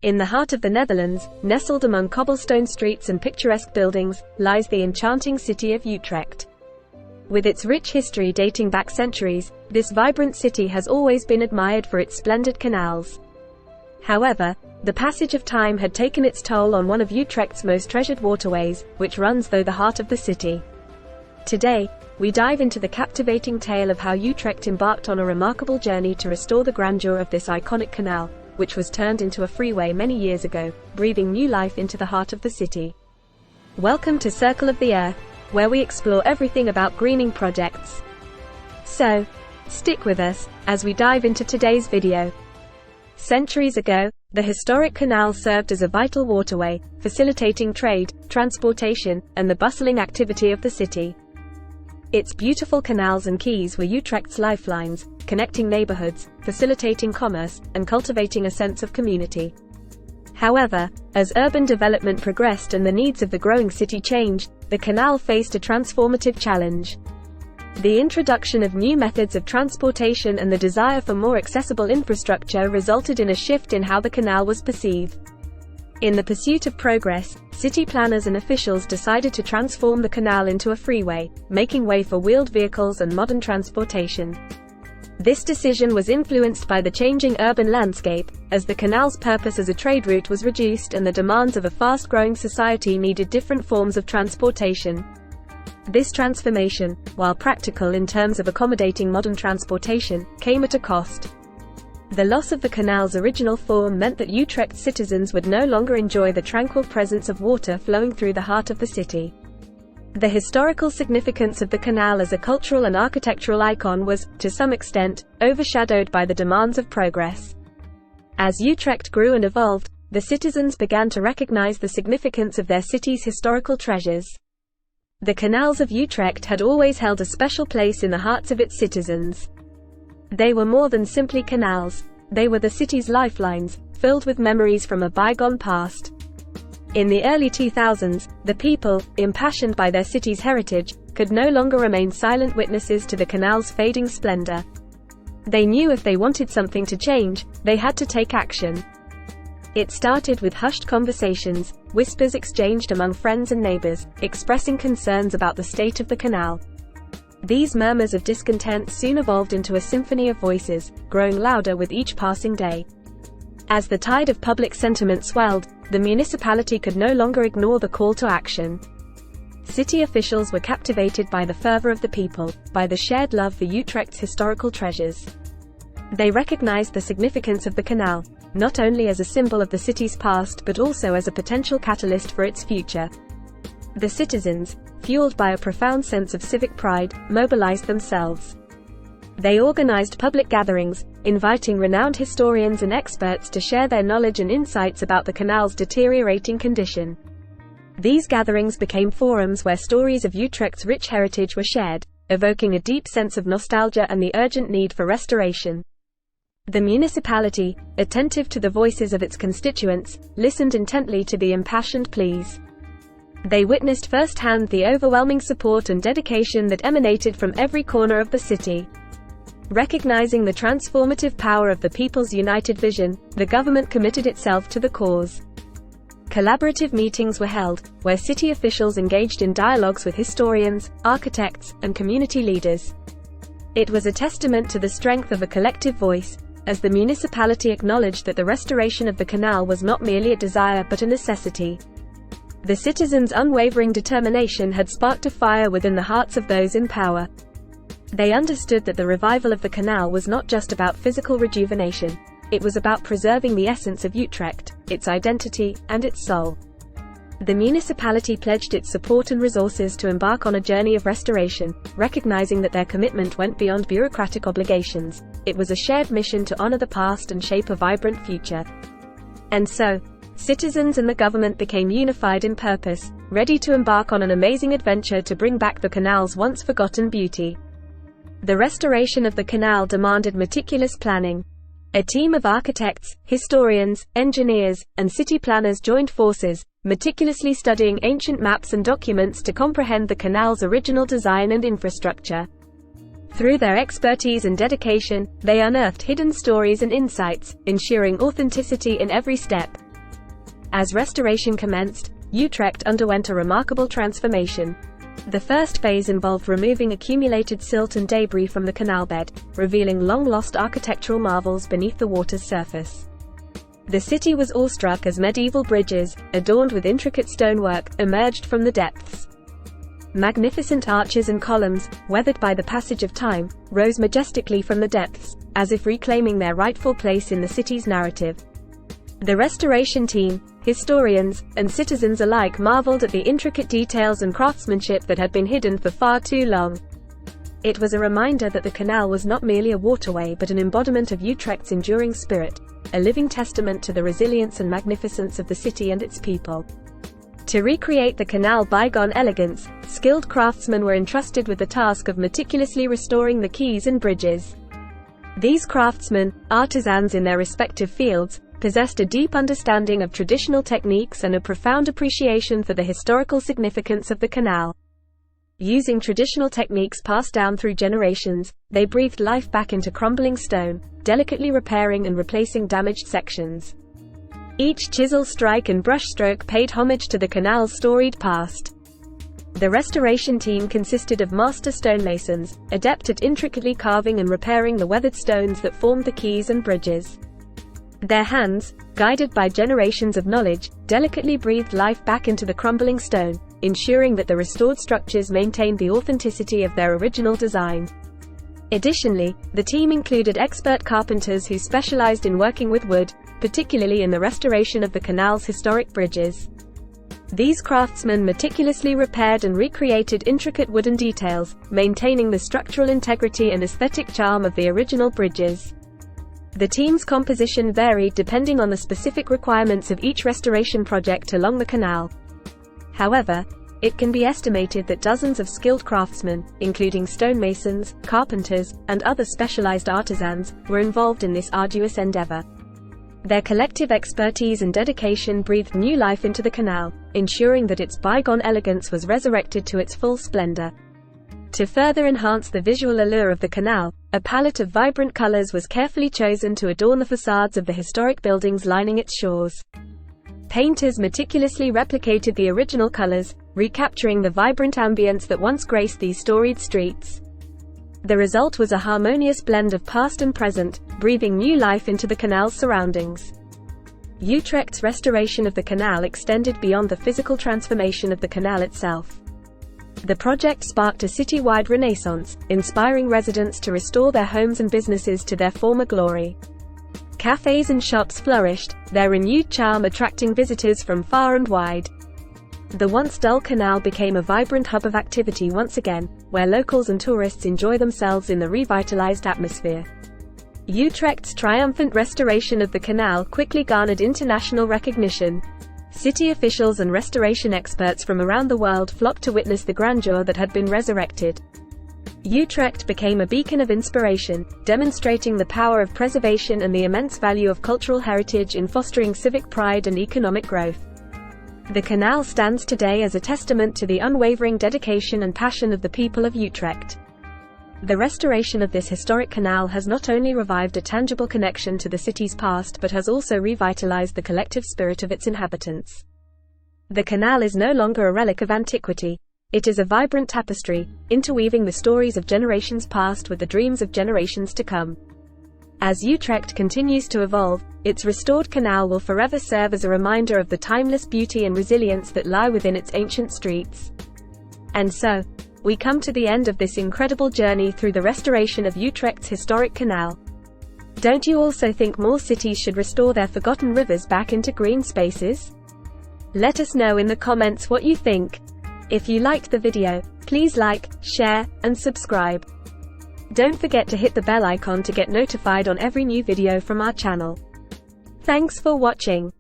In the heart of the Netherlands, nestled among cobblestone streets and picturesque buildings, lies the enchanting city of Utrecht. With its rich history dating back centuries, this vibrant city has always been admired for its splendid canals. However, the passage of time had taken its toll on one of Utrecht's most treasured waterways, which runs through the heart of the city. Today, we dive into the captivating tale of how Utrecht embarked on a remarkable journey to restore the grandeur of this iconic canal, which was turned into a freeway many years ago, breathing new life into the heart of the city. Welcome to Circle of the Earth, where we explore everything about greening projects. So, stick with us as we dive into today's video. Centuries ago, the historic canal served as a vital waterway, facilitating trade, transportation, and the bustling activity of the city. Its beautiful canals and quays were Utrecht's lifelines, connecting neighborhoods, facilitating commerce, and cultivating a sense of community. However, as urban development progressed and the needs of the growing city changed, the canal faced a transformative challenge. The introduction of new methods of transportation and the desire for more accessible infrastructure resulted in a shift in how the canal was perceived. In the pursuit of progress, city planners and officials decided to transform the canal into a freeway, making way for wheeled vehicles and modern transportation. This decision was influenced by the changing urban landscape, as the canal's purpose as a trade route was reduced and the demands of a fast-growing society needed different forms of transportation. This transformation, while practical in terms of accommodating modern transportation, came at a cost. The loss of the canal's original form meant that Utrecht citizens would no longer enjoy the tranquil presence of water flowing through the heart of the city. The historical significance of the canal as a cultural and architectural icon was, to some extent, overshadowed by the demands of progress. As Utrecht grew and evolved, the citizens began to recognize the significance of their city's historical treasures. The canals of Utrecht had always held a special place in the hearts of its citizens. They were more than simply canals. They were the city's lifelines, filled with memories from a bygone past. In the early 2000s, the people, impassioned by their city's heritage, could no longer remain silent witnesses to the canal's fading splendor. They knew if they wanted something to change, they had to take action. It started with hushed conversations, whispers exchanged among friends and neighbors, expressing concerns about the state of the canal. These murmurs of discontent soon evolved into a symphony of voices, growing louder with each passing day. As the tide of public sentiment swelled, the municipality could no longer ignore the call to action. City officials were captivated by the fervor of the people, by the shared love for Utrecht's historical treasures. They recognized the significance of the canal, not only as a symbol of the city's past but also as a potential catalyst for its future. The citizens, fueled by a profound sense of civic pride, mobilized themselves. They organized public gatherings, inviting renowned historians and experts to share their knowledge and insights about the canal's deteriorating condition. These gatherings became forums where stories of Utrecht's rich heritage were shared, evoking a deep sense of nostalgia and the urgent need for restoration. The municipality, attentive to the voices of its constituents, listened intently to the impassioned pleas. They witnessed firsthand the overwhelming support and dedication that emanated from every corner of the city. Recognizing the transformative power of the people's united vision, the government committed itself to the cause. Collaborative meetings were held, where city officials engaged in dialogues with historians, architects, and community leaders. It was a testament to the strength of a collective voice, as the municipality acknowledged that the restoration of the canal was not merely a desire but a necessity. The citizens' unwavering determination had sparked a fire within the hearts of those in power. They understood that the revival of the canal was not just about physical rejuvenation. It was about preserving the essence of Utrecht, its identity, and its soul. The municipality pledged its support and resources to embark on a journey of restoration, recognizing that their commitment went beyond bureaucratic obligations. It was a shared mission to honor the past and shape a vibrant future. And so, citizens and the government became unified in purpose, ready to embark on an amazing adventure to bring back the canal's once forgotten beauty. The restoration of the canal demanded meticulous planning. A team of architects, historians, engineers, and city planners joined forces, meticulously studying ancient maps and documents to comprehend the canal's original design and infrastructure. Through their expertise and dedication, they unearthed hidden stories and insights, ensuring authenticity in every step. As restoration commenced, Utrecht underwent a remarkable transformation. The first phase involved removing accumulated silt and debris from the canal bed, revealing long-lost architectural marvels beneath the water's surface. The city was awestruck as medieval bridges, adorned with intricate stonework, emerged from the depths. Magnificent arches and columns, weathered by the passage of time, rose majestically from the depths, as if reclaiming their rightful place in the city's narrative. The restoration team, historians, and citizens alike marveled at the intricate details and craftsmanship that had been hidden for far too long. It was a reminder that the canal was not merely a waterway but an embodiment of Utrecht's enduring spirit, a living testament to the resilience and magnificence of the city and its people. To recreate the canal bygone elegance, skilled craftsmen were entrusted with the task of meticulously restoring the quays and bridges. These craftsmen, artisans in their respective fields, possessed a deep understanding of traditional techniques and a profound appreciation for the historical significance of the canal. Using traditional techniques passed down through generations, they breathed life back into crumbling stone, delicately repairing and replacing damaged sections. Each chisel strike and brushstroke paid homage to the canal's storied past. The restoration team consisted of master stonemasons, adept at intricately carving and repairing the weathered stones that formed the quays and bridges. Their hands, guided by generations of knowledge, delicately breathed life back into the crumbling stone, ensuring that the restored structures maintained the authenticity of their original design. Additionally, the team included expert carpenters who specialized in working with wood, particularly in the restoration of the canal's historic bridges. These craftsmen meticulously repaired and recreated intricate wooden details, maintaining the structural integrity and aesthetic charm of the original bridges. The team's composition varied depending on the specific requirements of each restoration project along the canal. However, it can be estimated that dozens of skilled craftsmen, including stonemasons, carpenters, and other specialized artisans, were involved in this arduous endeavor. Their collective expertise and dedication breathed new life into the canal, ensuring that its bygone elegance was resurrected to its full splendor. To further enhance the visual allure of the canal, a palette of vibrant colors was carefully chosen to adorn the facades of the historic buildings lining its shores. Painters meticulously replicated the original colors, recapturing the vibrant ambience that once graced these storied streets. The result was a harmonious blend of past and present, breathing new life into the canal's surroundings. Utrecht's restoration of the canal extended beyond the physical transformation of the canal itself. The project sparked a city-wide renaissance, inspiring residents to restore their homes and businesses to their former glory. Cafes and shops flourished, their renewed charm attracting visitors from far and wide. The once dull canal became a vibrant hub of activity once again, where locals and tourists enjoy themselves in the revitalized atmosphere. Utrecht's triumphant restoration of the canal quickly garnered international recognition. City officials and restoration experts from around the world flocked to witness the grandeur that had been resurrected. Utrecht became a beacon of inspiration, demonstrating the power of preservation and the immense value of cultural heritage in fostering civic pride and economic growth. The canal stands today as a testament to the unwavering dedication and passion of the people of Utrecht. The restoration of this historic canal has not only revived a tangible connection to the city's past but has also revitalized the collective spirit of its inhabitants. The canal is no longer a relic of antiquity. It is a vibrant tapestry, interweaving the stories of generations past with the dreams of generations to come. As Utrecht continues to evolve, its restored canal will forever serve as a reminder of the timeless beauty and resilience that lie within its ancient streets. And so, we come to the end of this incredible journey through the restoration of Utrecht's historic canal. Don't you also think more cities should restore their forgotten rivers back into green spaces? Let us know in the comments what you think. If you liked the video, please like, share, and subscribe. Don't forget to hit the bell icon to get notified on every new video from our channel. Thanks for watching.